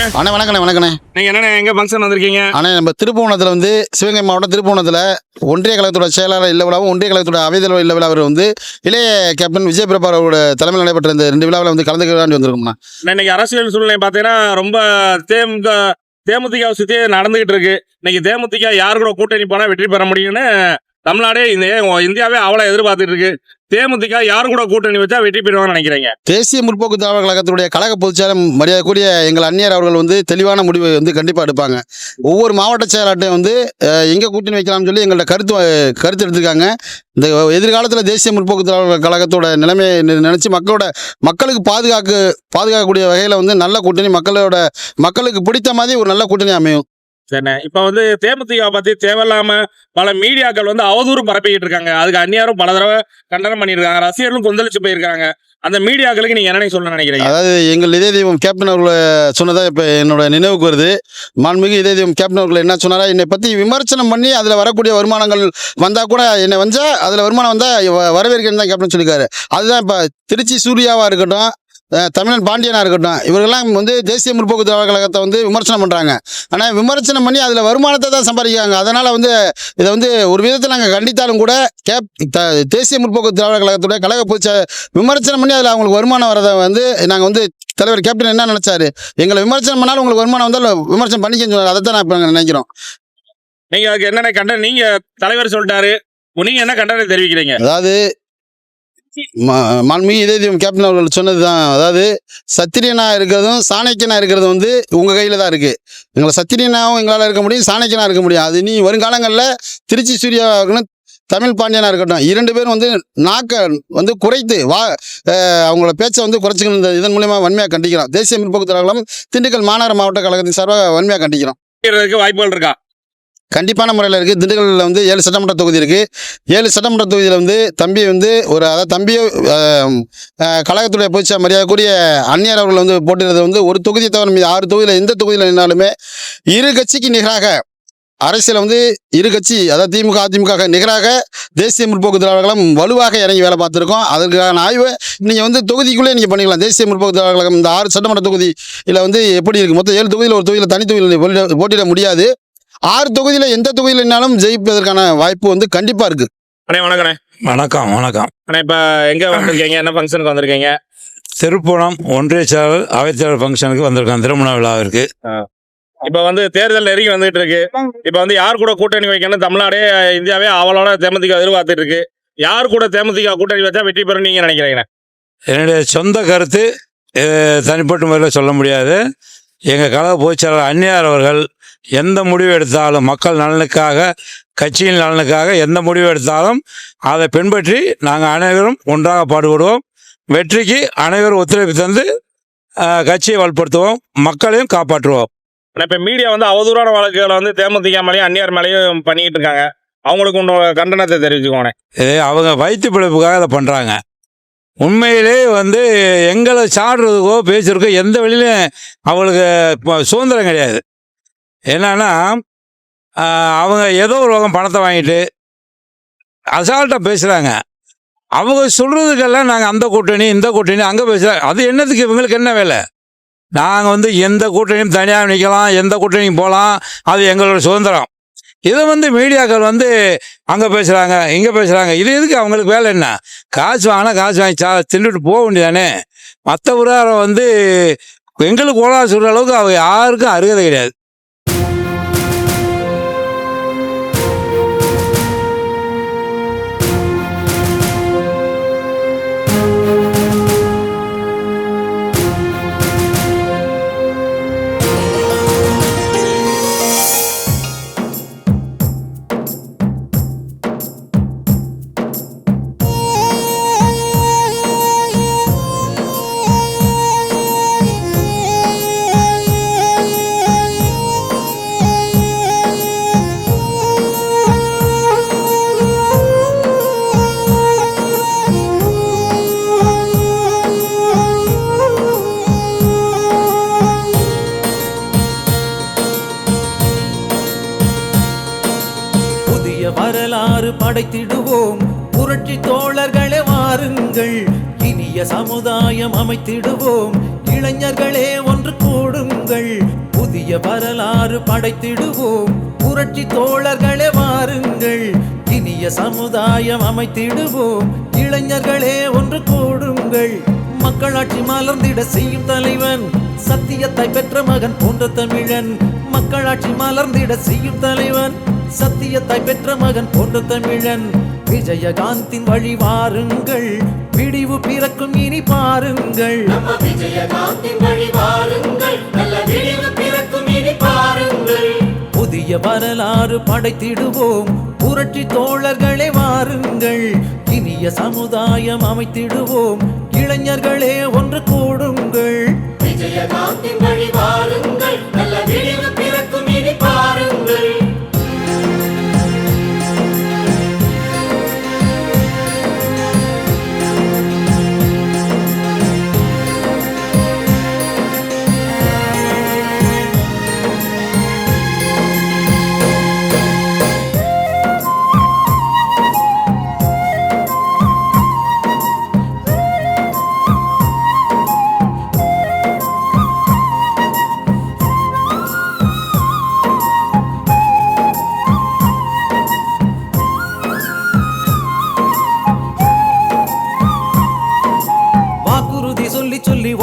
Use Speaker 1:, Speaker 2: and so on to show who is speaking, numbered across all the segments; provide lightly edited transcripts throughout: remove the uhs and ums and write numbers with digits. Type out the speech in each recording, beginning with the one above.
Speaker 1: அண்ணா வணக்கண்ணே.
Speaker 2: நீங்க என்ன எங்க ஃபங்க்ஷன் வந்திருக்கீங்க?
Speaker 1: அண்ணா நம்ம திருப்புவனத்தில் வந்து சிவகங்கை மாவட்டம் திருப்புவனத்தில் ஒன்றிய கழகத்தோட செயலாளர் இல்ல விழாவும் ஒன்றிய கழகத்தோட அவைத்தலைவர் இல்ல விழாவில் வந்து இளைய கேப்டன் விஜய் பிரபா அவரோட தலைமையில் நடைபெற்ற இந்த 2 விழாவில் வந்து கலந்துக்கிறாண்டி வந்திருக்கோம்ண்ணா.
Speaker 2: இன்னைக்கு அரசியல் சூழ்நிலை பார்த்தீங்கன்னா ரொம்ப தேமுதிக சுத்தி நடந்துகிட்டு இருக்கு. இன்னைக்கு தேமுதிக யாரு கூட கூட்டணி போனா வெற்றி பெற முடியும்னு தமிழ்நாடே இந்தியாவே அவளை எதிர்பார்த்துட்டு இருக்கு. தேமுதிக யாரு கூட கூட்டணி வச்சா வெற்றி பெறுவாங்கன்னு நினைக்கிறீங்க?
Speaker 1: தேசிய முற்போக்கு திராவிட கழகத்துடைய கழக பொதுச்செயலர் மரியாதைக்குரிய எங்கள் அந்நியர் அவர்கள் வந்து தெளிவான முடிவு வந்து கண்டிப்பாக எடுப்பாங்க. ஒவ்வொரு மாவட்ட செயலாட்டையும் வந்து எங்கே கூட்டணி வைக்கலாம்னு சொல்லி எங்கள்ட்ட கருத்து எடுத்திருக்காங்க. இந்த எதிர்காலத்தில் தேசிய முற்போக்கு திராவிட கழகத்தோட நிலைமையை நினைச்சு மக்களுக்கு பாதுகாக்கக்கூடிய வகையில் வந்து நல்ல கூட்டணி மக்களுக்கு பிடித்த மாதிரி ஒரு நல்ல கூட்டணி அமையும்.
Speaker 2: சரிண்ணே, இப்ப வந்து தேமுதிக பத்தி தேவையில்லாம பல மீடியாக்கள் வந்து அவதூறு பரப்பிக்கிட்டு இருக்காங்க. அதுக்கு அந்நியாரும் பல தடவை கண்டனம் பண்ணியிருக்காங்க. ரசிகர்களும் கொந்தளிச்சு போயிருக்காங்க. அந்த மீடியாக்களுக்கு நீங்க என்ன சொல்ல நினைக்கிறீங்க?
Speaker 1: அதாவது எங்கள் இதய தெய்வம் கேப்டன் அவர்களை சொன்னதா இப்போ என்னோட நினைவுக்கு வருது. மாண்புமிகு இதய தெய்வம் கேப்டன் அவர்கள் என்ன சொன்னாரா, என்னை பற்றி விமர்சனம் பண்ணி அதில் வரக்கூடிய வருமானங்கள் வந்தால் கூட என்னை வந்தால் அதில் வருமானம் வந்தால் வரவேற்கிறேன்னு தான் கேப்டன் சொல்லியிருக்காரு. அதுதான் இப்போ திருச்சி சூர்யாவாக இருக்கட்டும், தமிழன் பாண்டியனாக இருக்கட்டும், இவர்களெல்லாம் வந்து தேசிய முற்போக்கு திராவிட கழகத்தை வந்து விமர்சனம் பண்ணுறாங்க. ஆனால் விமர்சனம் பண்ணி அதில் வருமானத்தை தான் சம்பாதிக்கிறாங்க. அதனால் வந்து இதை வந்து ஒரு விதத்தில் நாங்கள் கண்டித்தாலும் கூட தேசிய முற்போக்கு திராவிட கழகத்துடைய கழக விமர்சனம் பண்ணி அதில் அவங்களுக்கு வருமானம் வரதை வந்து நாங்கள் வந்து தலைவர் கேப்டன் என்ன நினைச்சாரு, எங்களை விமர்சனம் பண்ணாலும் உங்களுக்கு வருமானம் வந்தால் விமர்சனம் பண்ணிக்கன்னு சொன்னார். அதை தான் நான் இப்போ நினைக்கிறோம்.
Speaker 2: நீங்கள் அதுக்கு என்னென்ன கண்டனம் நீங்கள் தலைவர் சொல்லிட்டாரு, நீங்கள் என்ன கண்டனம் தெரிவிக்கிறீங்க?
Speaker 1: அதாவது மாண்புமிகு இதய தெய்வம் கேப்டன் அவர்கள் சொன்னது தான். அதாவது சத்திரியனா இருக்கிறதும் சாணக்கியனா இருக்கிறதும் வந்து உங்கள் கையில் தான் இருக்குது. எங்களை சத்திரியனாகவும் எங்களால் இருக்க முடியும், சாணக்கியனாக இருக்க முடியும். அது நீ வருங்காலங்களில் திருச்சி சூர்யா இருக்கணும், தமிழ் பாண்டியனாக இருக்கட்டும், 2 பேரும் வந்து நாக்கை வந்து குறைத்து அவங்களோட பேச்சை வந்து குறைச்சிக்கணும். இதன் மூலயமா வன்மையாக கண்டிக்கிறோம். தேசிய முற்போக்கு திராவிட திண்டுக்கல் மாநகர மாவட்ட கழகத்தின் சார்பாக வன்மையாக கண்டிக்கிறோம்.
Speaker 2: வாய்ப்புகள் இருக்கா?
Speaker 1: கண்டிப்பான முறையில் இருக்குது. திண்டுக்கல்லில் வந்து 7 சட்டமன்ற தொகுதி இருக்குது. 7 சட்டமன்ற தொகுதியில் வந்து தம்பியை கழகத்துடைய பொதுச்சா மரியாதைக்குரிய அந்நியர் அவர்கள் வந்து போட்டிருந்தது வந்து ஒரு தொகுதியை தவிர மீது 6 தொகுதியில் எந்த தொகுதியில் நின்னாலுமே இரு கட்சிக்கு நிகராக அரசியல் வந்து இரு கட்சி, அதாவது திமுக அதிமுக நிகராக தேசிய முற்போக்கு திராவிட கழகம் வலுவாக இறங்கி வேலை பார்த்துருக்கோம். அதற்கான ஆய்வு நீங்கள் வந்து தொகுதிக்குள்ளே நீங்கள் பண்ணிக்கலாம். தேசிய முற்போக்கு திராவிட கழகம் இந்த 6 சட்டமன்ற தொகுதியில் வந்து எப்படி இருக்குது, மொத்தம் 7 தொகுதியில் ஒரு தொகுதியில் தனி தொகுதியில் போட்டியிட முடியாது. 6 தொகுதியில் எந்த தொகுதியில்னாலும் ஜெயிப்பதற்கான வாய்ப்பு வந்து கண்டிப்பா இருக்கு.
Speaker 2: அண்ணே வணக்கண்ணே.
Speaker 3: வணக்கம்
Speaker 2: அண்ணே, இப்ப எங்க வந்திருக்கீங்க? என்ன ஃபங்க்ஷனுக்கு வந்திருக்கீங்க?
Speaker 3: திருப்புவனம் ஒன்றிய செயலர் அவைத்தலைவர் ஃபங்க்ஷனுக்கு வந்திருக்கோம், திருமண விழாவிற்கு.
Speaker 2: இப்ப வந்து தேர்தல் நெருங்கி வந்துட்டு இருக்கு. இப்ப வந்து யார் கூட கூட்டணி வைக்கணும் தமிழ்நாடே இந்தியாவே அவளோட தேமுதிக எதிர்பார்த்துட்டு இருக்கு. யார் கூட தேமுதிக கூட்டணி வச்சா வெற்றி பெறும் நீங்க நினைக்கிறீங்க?
Speaker 3: என்னுடைய சொந்த கருத்து தனிப்பட்ட முறையில் சொல்ல முடியாது. எங்கள் கழக பொதுச்செயலாளர் அந்நியார் அவர்கள் எந்த முடிவு எடுத்தாலும் மக்கள் நலனுக்காக, கட்சியின் நலனுக்காக எந்த முடிவு எடுத்தாலும் அதை பின்பற்றி நாங்கள் அனைவரும் ஒன்றாக பாடுபடுவோம். வெற்றிக்கு அனைவரும் ஒத்துழைப்பு தந்து கட்சியை வலுப்படுத்துவோம், மக்களையும் காப்பாற்றுவோம்.
Speaker 2: இப்போ மீடியா வந்து அவதூறான வழக்குகளை வந்து தேமுதிக மேலேயும் அந்நியார் மேலேயும் பண்ணிக்கிட்டு இருக்காங்க. அவங்களுக்கு உன்னோட கண்டனத்தை தெரிவிச்சுக்கோனே.
Speaker 3: அவங்க வயிற்று பிழைப்புக்காக அதை பண்ணுறாங்க. உண்மையிலே வந்து எங்களை சாடுறதுக்கோ பேசுறதுக்கோ எந்த வழியிலும் அவங்களுக்கு சுதந்திரம் கிடையாது. என்னன்னா அவங்க ஏதோ ஒரு வகை பணத்தை வாங்கிட்டு அசால்ட்டாக பேசுகிறாங்க. அவங்க சொல்கிறதுக்கெல்லாம் நாங்கள் அந்த கூட்டணி இந்த கூட்டணி அங்கே பேசுகிறாங்க. அது என்னதுக்கு இவங்களுக்கு என்ன வேலை? நாங்கள் வந்து எந்த கூட்டணியும் தனியாக நிற்கலாம், எந்த கூட்டணியும் போகலாம், அது எங்களோட சுதந்திரம். இதை வந்து மீடியாக்கள் வந்து அங்கே பேசுகிறாங்க இங்கே பேசுகிறாங்க. இது எதுக்கு அவங்களுக்கு வேலை என்ன? காசு வாங்கி தின்னுட்டு போக வேண்டியதானே. மற்ற விவகாரம் வந்து எங்களுக்கு ஓலா சொல்கிற அளவுக்கு அவங்க யாருக்கும் அருகதை கிடையாது.
Speaker 4: வரலாறு படைத்திடுவோம், புரட்சி தோழர்களே வாருங்கள், இனிய சமுதாயம் அமைத்திடுவோம், இளைஞர்களே ஒன்று கூடுங்கள், வரலாறு படைத்திடுவோம் புரட்சி தோழர்களே வாருங்கள் இனிய சமுதாயம் அமைத்திடுவோம் இளைஞர்களே ஒன்று கூடுங்கள் மக்களாட்சி மலர்ந்திட செய்யும் தலைவன் சத்தியத்தை பெற்ற மகன் போன்ற தமிழன் மக்களாட்சி மலர்ந்திட செய்யும் தலைவன் சத்தியத்தை பெற்ற மகன் போன்ற தமிழன் விஜயகாந்தின் வழி வாருங்கள் விடிவு பிறக்கும் இனி பாருங்கள்
Speaker 5: விஜயகாந்தின் வழி வாருங்கள் நல்ல விடிவு பிறக்கும் இனி பாருங்கள்
Speaker 4: புதிய வரலாறு படைத்திடுவோம் புரட்சி தோழர்களே வாருங்கள் இனிய சமுதாயம் அமைத்திடுவோம் இளைஞர்களே ஒன்று கூடுங்கள்
Speaker 5: விஜயகாந்தின் வழி வாருங்கள் நல்ல விடிவு பிறக்கும் இனி பாருங்கள்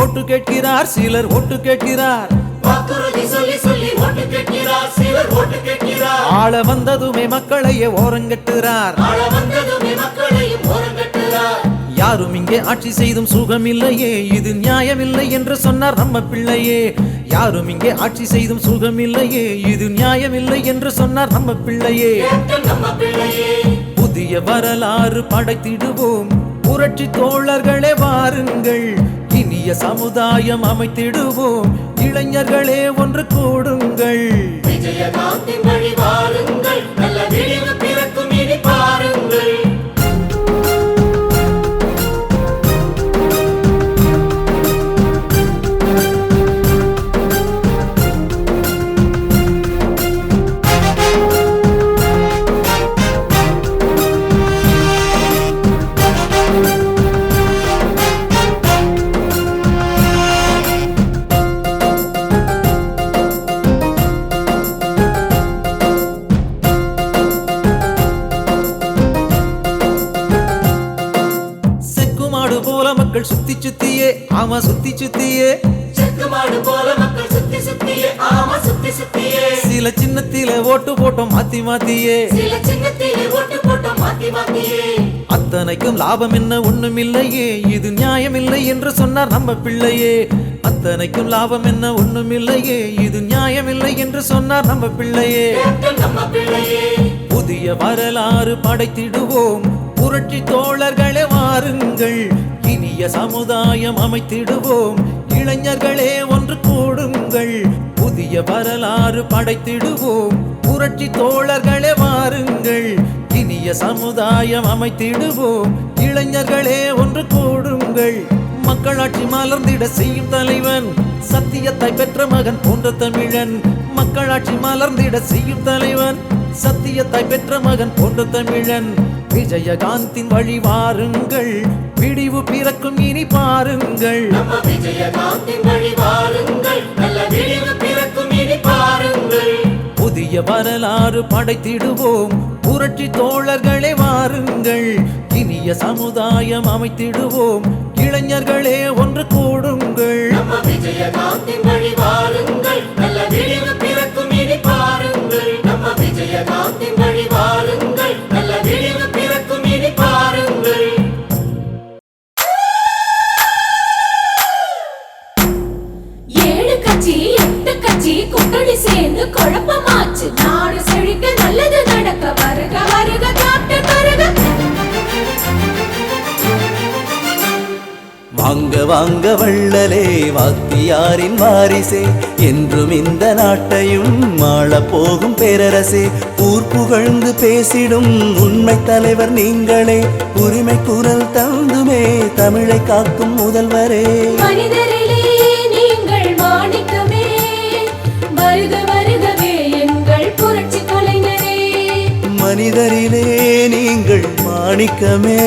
Speaker 4: ஓட்டு கேட்கிறார் சிலர் ஓட்டு கேட்கிறார்
Speaker 5: வாக்குறுதி சொல்லி சொல்லி ஓட்டு கேட்கிறார் சிலர் ஓட்டு கேட்கிறார்
Speaker 4: ஆள வந்ததுமே மக்களையே ஓரங்கட்டுகிறார்
Speaker 5: ஆள வந்ததுமே மக்களையும் ஓரங்கட்டுகிறார்
Speaker 4: யாரும் இங்கே ஆட்சி செய்தும் சுகமில்லையே இது நியாயமில்லை என்று சொன்னார் நம்ம பிள்ளையே யாரும் இங்கே ஆட்சி செய்தும் சுகமில்லையே இது நியாயமில்லை என்று சொன்னார் நம்ம பிள்ளையே புதிய வரலாறு படைத்திடுவோம் புரட்சி தோழர்களே வாருங்கள் இனிய சமுதாயம் அமைத்திடுவோம் இளைஞர்களே ஒன்று கூடுங்கள்
Speaker 5: விஜயகாந்தின் வழி வாருங்கள் நல்ல விடிவு பிறக்கும் இனி பாருங்கள்
Speaker 4: சுத்தி சுத்தியே ஆமா சுத்தி சுத்தியே
Speaker 5: செக்குமாடு போல மக்கள் சுத்தி சுத்தியே ஆமா சுத்தி சுத்தியே
Speaker 4: சில சின்னத்திலே ஓட்டு போட்டோம் மாத்தி மாத்தியே
Speaker 5: சில சின்னத்திலே ஓட்டு போட்டோம் மாத்தி மாத்தியே
Speaker 4: அத்தனைக்கும் லாபம் என்ன ஒண்ணுமில்லையே இது நியாயமில்லை என்று சொன்னார் நம்ம பிள்ளையே அத்தனைக்கும் லாபம் என்ன ஒண்ணுமில்லையே இது நியாயமில்லை என்று சொன்னார் நம்ம பிள்ளையே புதிய வரலாறு படைத்திடுவோம் புரட்சி தோழர்களே வாருங்கள் இனிய சமுதாயம் அமைத்திடுவோம் இளைஞர்களே ஒன்று கூடுங்கள் புதிய வரலாறு படைத்திடுவோம் புரட்சி தோழர்களே வாருங்கள் இனிய சமுதாயம் அமைத்திடுவோம் இளைஞர்களே ஒன்று கூடுங்கள் மக்களாட்சி மலர்ந்திட செய்யும் தலைவன் சத்தியத்தை பெற்ற மகன் போன்ற தமிழன் மக்களாட்சி மலர்ந்திட செய்யும் தலைவன் சத்தியத்தை பெற்ற மகன் போன்ற தமிழன் விஜயகாந்தின் வழி வாருங்கள் விடிவு பிறக்கும் இனி பாருங்கள்
Speaker 5: விஜயகாந்தின் வழி வாருங்கள் நல்ல விடிவு பிறக்கும் இனி பாருங்கள்
Speaker 4: புதிய வரலாறு படைத்திடுவோம் புரட்சி தோழர்களே வாருங்கள் இனிய சமுதாயம் அமைத்திடுவோம் இளைஞர்களே ஒன்று கூடுங்கள்
Speaker 5: விஜயகாந்தின் வழி வாருங்கள் நல்ல விடிவு பிறக்கும் இனி பாருங்கள் விஜயகாந்தின் வழி வாருங்கள் நல்ல விடிவு பிறக்கும் இனி பாருங்கள்
Speaker 6: ஏழு கட்சி எட்டு கட்சி கூட்டணி சேர்ந்து குழப்பமாச்சு நாடு செழிக்க நல்லது நடக்க வருக வருக கேப்டன் வருக
Speaker 7: வாங்க வாங்க வள்ளலே வாத்தியாரின் வாரிசே என்றும் இந்த நாட்டையும் மாள போகும் பேரரசே ஊர் புகழ்ந்து பேசிடும் உண்மை தலைவர் நீங்களே உரிமை குரல் தந்துமே தமிழை காக்கும் முதல்வரே
Speaker 6: மனிதரிலே நீங்கள் மாணிக்கமே வருக வருகவே எங்கள் புரட்சி கலைஞரே
Speaker 7: மனிதரிலே நீங்கள் மாணிக்கமே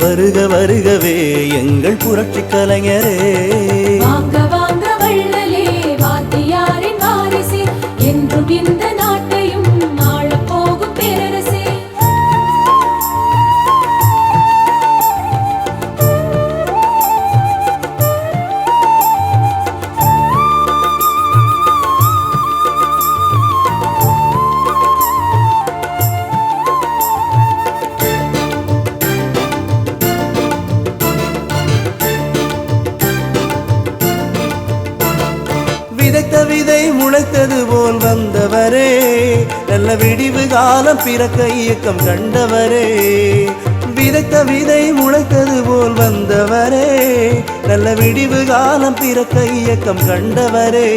Speaker 7: வருக வருகவே எங்கள் புரட்சி கலைஞரே
Speaker 6: வாங்க வாங்க வள்ளலே வாத்தியாரின் வாரிசே
Speaker 7: விதைத்த விதை முளைத்தது போல் வந்தவரே நல்ல விடிவு காலம் பிறக்க இயக்கம் கண்டவரே விதைத்த விதை முளைத்தது போல் வந்தவரே நல்ல விடிவு காலம் பிறக்க இயக்கம் கண்டவரே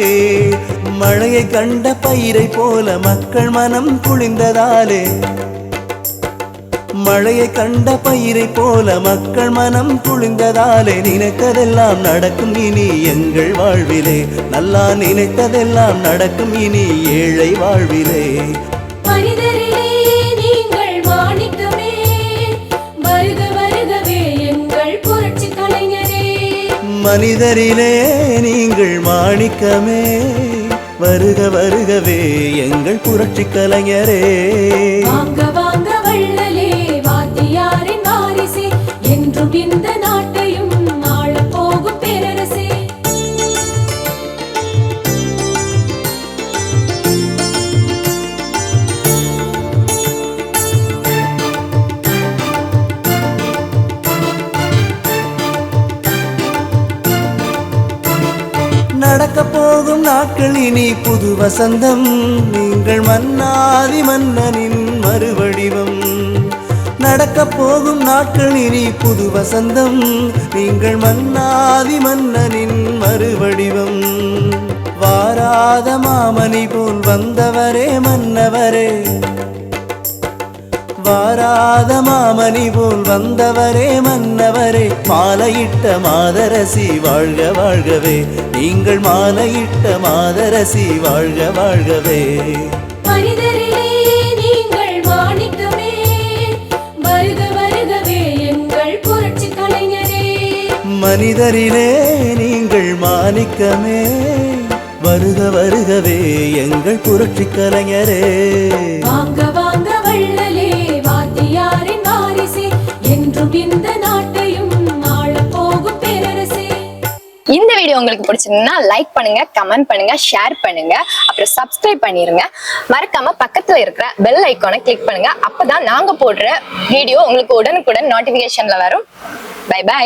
Speaker 7: மழையை கண்ட பயிரை போல மக்கள் மனம் குளிர்ந்ததாலே மழையை கண்ட பயிரை போல மக்கள் மனம் குளிர்ந்ததாலே நினைத்ததெல்லாம் நடக்கும் இனி எங்கள் வாழ்விலே நல்லா நினைத்ததெல்லாம் நடக்கும் இனி ஏழை வாழ்விலே
Speaker 6: மனிதரிலே நீங்கள் மாணிக்கமே வருக வருகவே எங்கள் புரட்சி கலைஞரே
Speaker 7: மனிதரிலே நீங்கள் மாணிக்கமே வருக வருகவே எங்கள் புரட்சி கலைஞரே
Speaker 6: வாங்க வாங்க வள்ளலே வாத்தியாரின் வாரிசே என்றும் இந்த நாட்டையும் ஆளப் போகும் பேரரசே
Speaker 7: நடக்க போகும் நாட்கள் இனி புது வசந்தம் நீங்கள் மன்னாதி மன்னனின் மறுவடிவம் நடக்க போகும் நாட்கள் இனி புது வசந்தம் நீங்கள் மன்னாதி மன்னனின் மறுவடிவம் வாராத மாமணி போல் வந்தவரே மன்னவரே வாராத மாமணி போல் வந்தவரே மன்னவரே மாலையிட்ட மாதரசி வாழ்க வாழ்கவே நீங்கள் மாலையிட்ட மாதரசி வாழ்க வாழ்கவே
Speaker 6: மனிதரிலே நீங்கள் மாணிக்கமே வருக வருகவே எங்கள் புரட்சி கலைஞரே
Speaker 7: மனிதரிலே நீங்கள் மாணிக்கமே வருக வருகவே எங்கள் புரட்சி கலைஞரே
Speaker 6: வாங்க வாங்க வள்ளலே வாத்தியாரின் வாரிசே என்றும் இந்த நாட்டையும் ஆளப் போகும் பேரரசே
Speaker 8: இந்த வீடியோ உங்களுக்கு பிடிச்சிருந்தா லைக் பண்ணுங்க, கமெண்ட் பண்ணுங்க, ஷேர் பண்ணுங்க, அப்புறம் சப்ஸ்கிரைப் பண்ணிருங்க. மறக்காம பக்கத்துல இருக்கிற பெல் ஐகானை கிளிக் பண்ணுங்க. அப்பதான் நாங்க போடுற வீடியோ உங்களுக்கு உடனுக்குடன் நோட்டிபிகேஷன்ல வரும். Bye by.